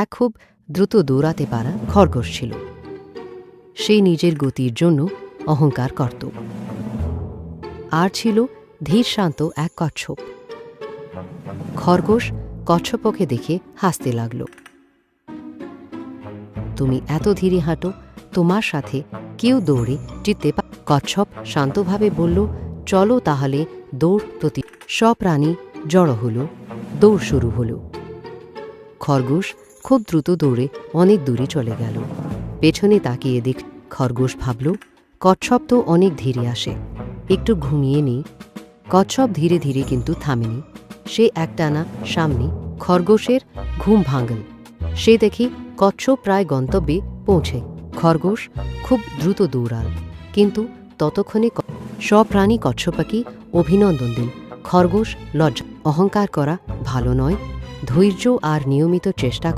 এক খুব দ্রুত দৌড়াতে পারা খরগোশ ছিল। সে নিজের গতির জন্য অহংকার করত। আর ছিল ধীর শান্ত এক কচ্ছপ। খরগোশ কচ্ছপকে দেখে হাসতে লাগল। তুমি এত ধীরে হাঁটো, তোমার সাথে কেউ দৌড়ে জিততে কচ্ছপ শান্তভাবে বলল, চলো তাহলে দৌড় প্রতি। সব প্রাণী জড়ো হলো, দৌড় শুরু হলো। খরগোশ খুব দ্রুত দৌড়ে অনেক দূরে চলে গেল। পেছনে তাকিয়ে দেখ খরগোশ ভাবল, কচ্ছপ তো অনেক ধীরে আসে, একটু ঘুমিয়ে নেই। কচ্ছপ ধীরে ধীরে কিন্তু থামেনি। সে একটানা সামনে। খরগোশের ঘুম ভাঙল। সে দেখি কচ্ছপ প্রায় গন্তব্যে পৌঁছে। খরগোশ খুব দ্রুত দৌড়াল, কিন্তু ততক্ষণে সব প্রাণী কচ্ছপকে অভিনন্দন দিল। খরগোশ লজ্জা। অহংকার করা ভালো নয়, ধৈর্য আর নিয়মিত চেষ্টা